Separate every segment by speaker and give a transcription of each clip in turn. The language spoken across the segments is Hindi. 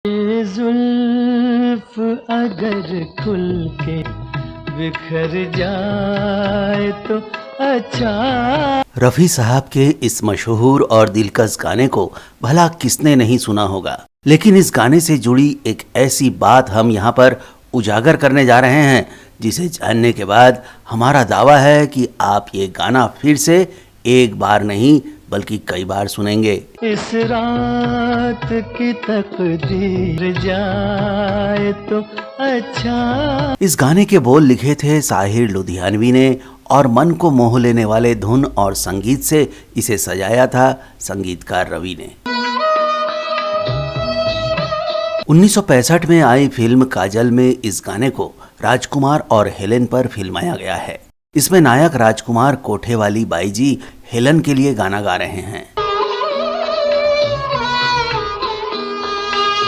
Speaker 1: ये जुल्फ अगर खुल के बिखर जाए तो अच्छा।
Speaker 2: रफ़ी साहब के इस मशहूर और दिलकश गाने को भला किसने नहीं सुना होगा, लेकिन इस गाने से जुड़ी एक ऐसी बात हम यहाँ पर उजागर करने जा रहे हैं जिसे जानने के बाद हमारा दावा है कि आप ये गाना फिर से एक बार नहीं बल्कि कई बार सुनेंगे।
Speaker 1: इस रात की तकदीर जाए तो अच्छा।
Speaker 2: इस गाने के बोल लिखे थे साहिर लुधियानवी ने और मन को मोह लेने वाले धुन और संगीत से इसे सजाया था संगीतकार रवि ने। 1965 में आई फिल्म काजल में इस गाने को राजकुमार और हेलेन पर फिल्माया गया है। इसमें नायक राजकुमार कोठे वाली बाई जी हेलन के लिए गाना गा रहे हैं।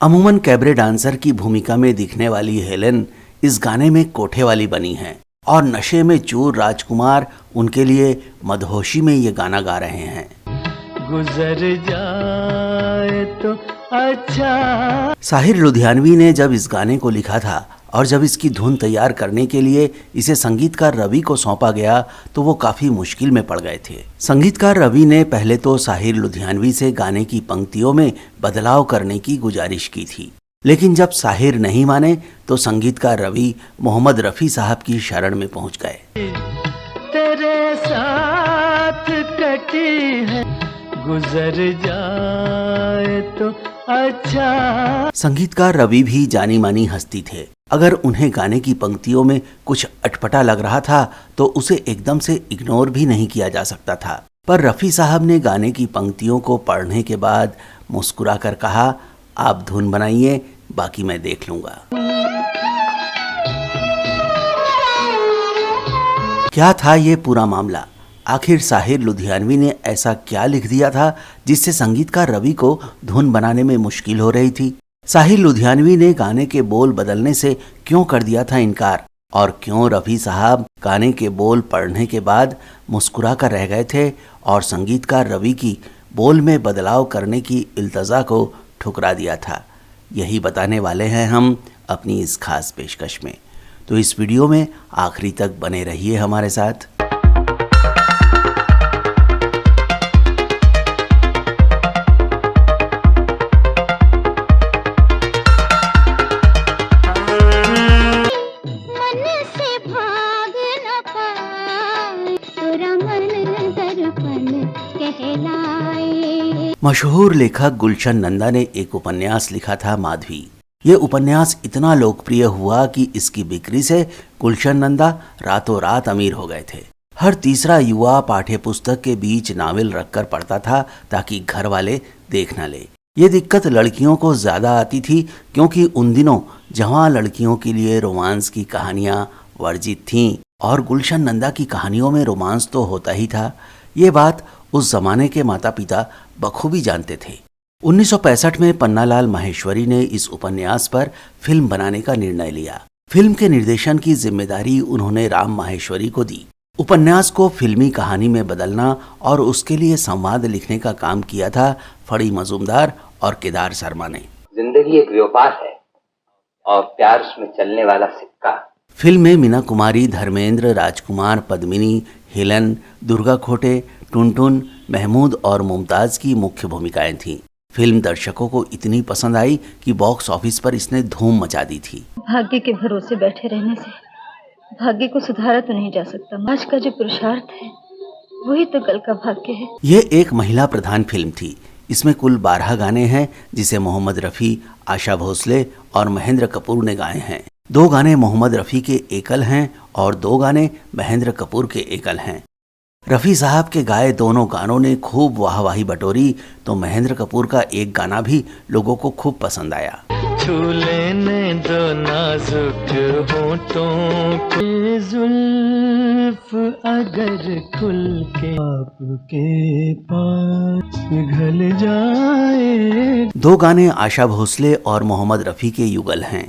Speaker 2: अमूमन कैबरे डांसर की भूमिका में दिखने वाली हेलन इस गाने में कोठे वाली बनी हैं और नशे में चूर राजकुमार उनके लिए मदहोशी में ये गाना गा रहे हैं।
Speaker 1: गुजर जाए तो अच्छा।
Speaker 2: साहिर लुधियानवी ने जब इस गाने को लिखा था और जब इसकी धुन तैयार करने के लिए इसे संगीतकार रवि को सौंपा गया तो वो काफी मुश्किल में पड़ गए थे। संगीतकार रवि ने पहले तो साहिर लुधियानवी से गाने की पंक्तियों में बदलाव करने की गुजारिश की थी, लेकिन जब साहिर नहीं माने तो संगीतकार रवि मोहम्मद रफ़ी साहब की शरण में पहुंच गए।
Speaker 1: तेरे साथ कटी है गुजर जाए तो अच्छा।
Speaker 2: संगीतकार रवि भी जानी मानी हस्ती थे। अगर उन्हें गाने की पंक्तियों में कुछ अटपटा लग रहा था तो उसे एकदम से इग्नोर भी नहीं किया जा सकता था। पर रफ़ी साहब ने गाने की पंक्तियों को पढ़ने के बाद मुस्कुराकर कहा, आप धुन बनाइए, बाकी मैं देख लूंगा। क्या था ये पूरा मामला? आखिर साहिर लुधियानवी ने ऐसा क्या लिख दिया था जिससे संगीतकार रवि को धुन बनाने में मुश्किल हो रही थी? साहिर लुधियानवी ने गाने के बोल बदलने से क्यों कर दिया था इनकार? और क्यों रफ़ी साहब गाने के बोल पढ़ने के बाद मुस्कुरा कर रह गए थे और संगीतकार रवि की बोल में बदलाव करने की इल्तजा को ठुकरा दिया था? यही बताने वाले हैं हम अपनी इस खास पेशकश में। तो इस वीडियो में आखिरी तक बने रहिए हमारे साथ। मशहूर लेखक गुलशन नंदा ने एक उपन्यास लिखा था माधवी। ये उपन्यास इतना लोकप्रिय हुआ कि इसकी बिक्री से गुलशन नंदा रातों रात अमीर हो गए थे। हर तीसरा युवा पाठ्य पुस्तक के बीच नावल रखकर पढ़ता था ताकि घर वाले देख न ले। ये दिक्कत लड़कियों को ज्यादा आती थी क्योंकि उन दिनों जवां लड़कियों के लिए रोमांस की कहानियां वर्जित थीं और गुलशन नंदा की कहानियों में रोमांस तो होता ही था। ये बात उस जमाने के माता पिता बखूबी जानते थे। 1965 में पन्नालाल माहेश्वरी ने इस उपन्यास पर फिल्म बनाने का निर्णय लिया। फिल्म के निर्देशन की जिम्मेदारी उन्होंने राम माहेश्वरी को दी। उपन्यास को फिल्मी कहानी में बदलना और उसके लिए संवाद लिखने का काम किया था फड़ी मजूमदार और केदार शर्मा ने।
Speaker 3: जिंदगी एक व्यापार है और प्यार उसमें चलने वाला सिक्का।
Speaker 2: फिल्म में मीना कुमारी, धर्मेंद्र, राजकुमार, पद्मिनी, हेलन, दुर्गा खोटे, टुनटुन, महमूद और मुमताज की मुख्य भूमिकाएं थीं। फिल्म दर्शकों को इतनी पसंद आई कि बॉक्स ऑफिस पर इसने धूम मचा दी थी।
Speaker 4: भाग्य के भरोसे बैठे रहने से भाग्य को सुधारा तो नहीं जा सकता। आज का जो पुरुषार्थ है वही तो कल का भाग्य है।
Speaker 2: ये एक महिला प्रधान फिल्म थी। इसमें कुल 12 गाने हैं जिसे मोहम्मद रफ़ी, आशा भोसले और महेंद्र कपूर ने गाए हैं। 2 गाने मोहम्मद रफ़ी के एकल हैं और 2 गाने महेंद्र कपूर के एकल हैं। रफ़ी साहब के गाए दोनों गानों ने खूब वाहवाही बटोरी तो महेंद्र कपूर का एक गाना भी लोगों को खूब पसंद आया।
Speaker 1: छू लेने दो नाजुक होठों के जुल्फ अगर खुल के आपके पास पिघल जाए।
Speaker 2: 2 गाने आशा भोसले और मोहम्मद रफ़ी के युगल हैं।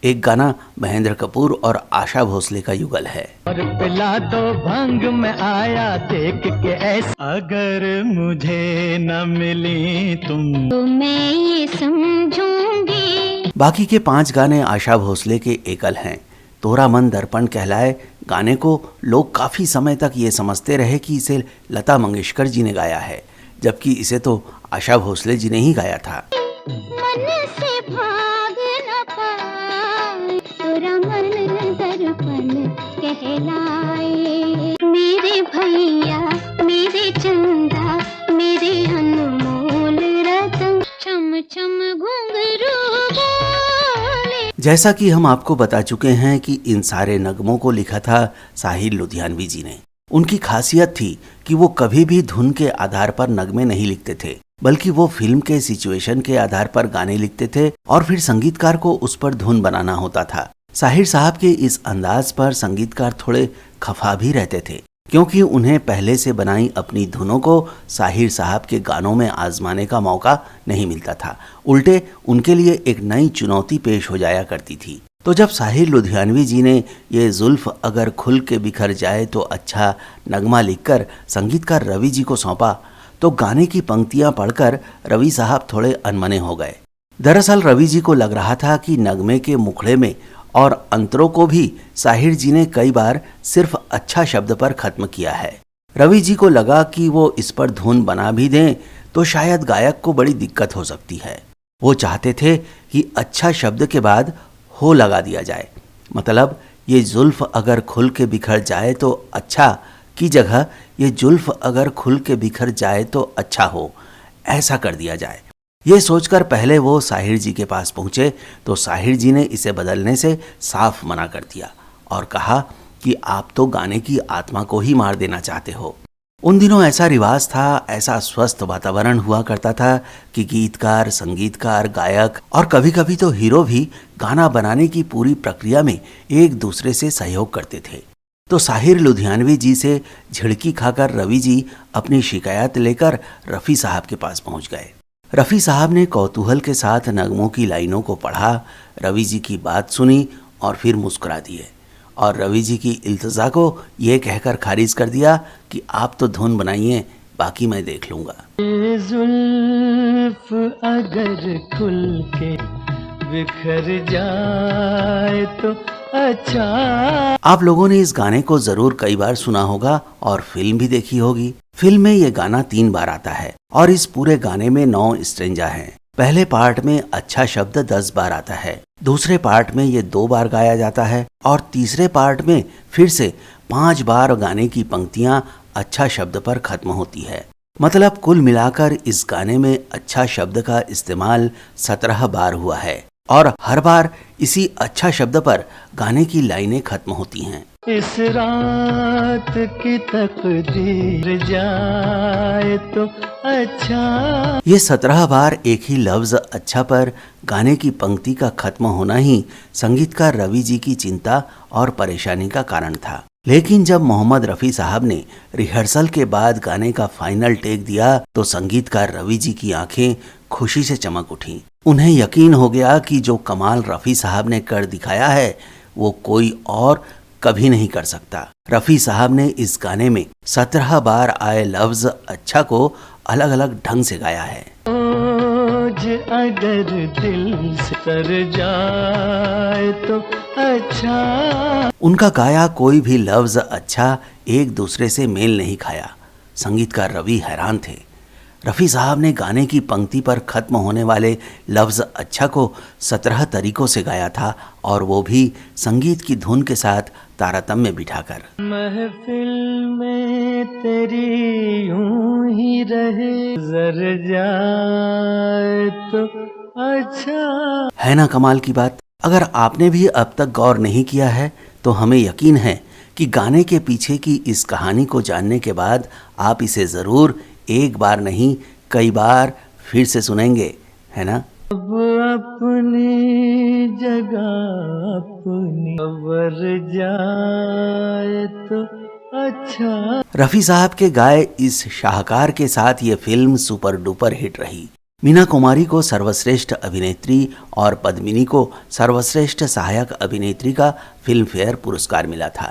Speaker 2: एक गाना महेंद्र कपूर और आशा भोसले का युगल है।
Speaker 1: और पिला दो भंग में आया देख के ऐसा, अगर मुझे न मिली तुम
Speaker 4: तो मैं ये समझूंगी।
Speaker 2: बाकी के 5 गाने आशा भोसले के एकल हैं। तोरा मन दर्पण कहलाए गाने को लोग काफी समय तक ये समझते रहे कि इसे लता मंगेशकर जी ने गाया है, जबकि इसे तो आशा भोसले जी ने ही गाया था।
Speaker 4: मन से भाग न पाए, तोरा मन दर्पण कहलाए। मेरे भैया मेरे चंदा मेरे अनमोल रतन, छम छम घुंघरू बोले।
Speaker 2: जैसा कि हम आपको बता चुके हैं कि इन सारे नगमों को लिखा था साहिर लुधियानवी जी ने। उनकी खासियत थी कि वो कभी भी धुन के आधार पर नगमे नहीं लिखते थे, बल्कि वो फिल्म के सिचुएशन के आधार पर गाने लिखते थे और फिर संगीतकार को उस पर धुन बनाना होता था। साहिर साहब के इस अंदाज पर संगीतकार थोड़े खफा भी रहते थे, क्योंकि उन्हें पहले से बनाई अपनी धुनों को साहिर साहब के गानों में आजमाने का मौका नहीं मिलता था। उल्टे उनके लिए एक नई चुनौती पेश हो जाया करती थी। तो जब साहिर लुधियानवी जी ने ये जुल्फ अगर खुल के बिखर जाए तो अच्छा नगमा लिखकर संगीतकार रवि जी को सौंपा, तो गाने की पंक्तियां पढ़कर रवि साहब थोड़े अनमने हो गए। दरअसल रवि जी को लग रहा था कि नगमे के मुखड़े में और अंतरों को भी साहिर जी ने कई बार सिर्फ अच्छा शब्द पर खत्म किया है। रवि जी को लगा कि वो इस पर धुन बना भी दें तो शायद गायक को बड़ी दिक्कत हो सकती है। वो चाहते थे कि अच्छा शब्द के बाद हो लगा दिया जाए, मतलब ये जुल्फ अगर खुल के बिखर जाए तो अच्छा की जगह ये जुल्फ अगर खुल के बिखर जाए तो अच्छा हो, ऐसा कर दिया जाए। ये सोचकर पहले वो साहिर जी के पास पहुंचे तो साहिर जी ने इसे बदलने से साफ मना कर दिया और कहा कि आप तो गाने की आत्मा को ही मार देना चाहते हो। उन दिनों ऐसा रिवाज था, ऐसा स्वस्थ वातावरण हुआ करता था कि गीतकार, संगीतकार, गायक और कभी कभी तो हीरो भी गाना बनाने की पूरी प्रक्रिया में एक दूसरे से सहयोग करते थे। तो साहिर लुधियानवी जी से झिड़की खाकर रवि जी अपनी शिकायत लेकर रफ़ी साहब के पास पहुंच गए। रफ़ी साहब ने कौतूहल के साथ नगमों की लाइनों को पढ़ा, रवि जी की बात सुनी और फिर मुस्कुरा दिए और रवि जी की इल्तजा को ये कहकर खारिज कर दिया कि आप तो धुन बनाइए, बाकी मैं देख लूंगा।
Speaker 1: ये जुल्फ अगर खुल के बिखर जाए तो अच्छा।
Speaker 2: आप लोगों ने इस गाने को जरूर कई बार सुना होगा और फिल्म भी देखी होगी। फिल्म में ये गाना 3 बार आता है और इस पूरे गाने में 9 स्ट्रेंजा हैं। पहले पार्ट में अच्छा शब्द 10 बार आता है, दूसरे पार्ट में ये 2 बार गाया जाता है और तीसरे पार्ट में फिर से 5 बार गाने की पंक्तियां अच्छा शब्द पर खत्म होती है। मतलब कुल मिलाकर इस गाने में अच्छा शब्द का इस्तेमाल 17 बार हुआ है और हर बार इसी अच्छा शब्द पर गाने की लाइनें खत्म होती हैं।
Speaker 1: इस रात की तकदीर जाए तो अच्छा।
Speaker 2: ये 17 बार एक ही लफ्ज अच्छा पर गाने की पंक्ति का खत्म होना ही संगीतकार रवि जी की चिंता और परेशानी का कारण था। लेकिन जब मोहम्मद रफ़ी साहब ने रिहर्सल के बाद गाने का फाइनल टेक दिया तो संगीतकार रवि जी की आंखें खुशी से चमक उठी। उन्हें यकीन हो गया कि जो कमाल रफ़ी साहब ने कर दिखाया है वो कोई और कभी नहीं कर सकता। रफ़ी साहब ने इस गाने में 17 बार आए लफ्ज अच्छा को अलग अलग ढंग से गाया है।
Speaker 1: अगर दिल से तर जाए तो अच्छा।
Speaker 2: उनका गाया कोई भी लफ्ज अच्छा एक दूसरे से मेल नहीं खाया। संगीतकार रवि हैरान थे। रफ़ी साहब ने गाने की पंक्ति पर खत्म होने वाले लफ्ज अच्छा को 17 तरीकों से गाया था और वो भी संगीत की धुन के साथ तारतम्य बिठाकर।
Speaker 1: महफिल में तेरी यूं ही रहे जर जाए तो अच्छा।
Speaker 2: है ना कमाल की बात। अगर आपने भी अब तक गौर नहीं किया है तो हमें यकीन है कि गाने के पीछे की इस कहानी को जानने के बाद आप इसे जरूर एक बार नहीं कई बार फिर से सुनेंगे, है ना।
Speaker 1: अब अपनी जगह अपनी खबर जाए तो अच्छा।
Speaker 2: रफ़ी साहब के गाए इस शाहकार के साथ ये फिल्म सुपर डुपर हिट रही। मीना कुमारी को सर्वश्रेष्ठ अभिनेत्री और पद्मिनी को सर्वश्रेष्ठ सहायक अभिनेत्री का फिल्म फेयर पुरस्कार मिला था।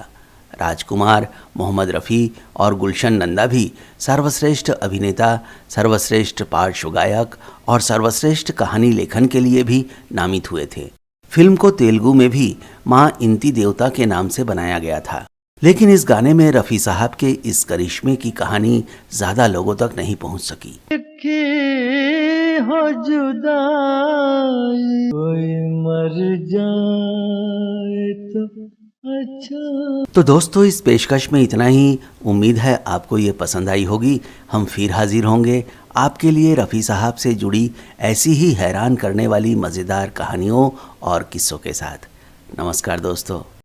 Speaker 2: राजकुमार, मोहम्मद रफ़ी और गुलशन नंदा भी सर्वश्रेष्ठ अभिनेता, सर्वश्रेष्ठ पार्श्व गायक और सर्वश्रेष्ठ कहानी लेखन के लिए भी नामित हुए थे। फिल्म को तेलुगु में भी माँ इंती देवता के नाम से बनाया गया था, लेकिन इस गाने में रफ़ी साहब के इस करिश्मे की कहानी ज़्यादा लोगों तक नहीं पहुंच सकी।
Speaker 1: हो जुदाई कोई मर जाए तो अच्छा।
Speaker 2: तो दोस्तों, इस पेशकश में इतना ही। उम्मीद है आपको ये पसंद आई होगी। हम फिर हाजिर होंगे आपके लिए रफ़ी साहब से जुड़ी ऐसी ही हैरान करने वाली मज़ेदार कहानियों और किस्सों के साथ। नमस्कार दोस्तों।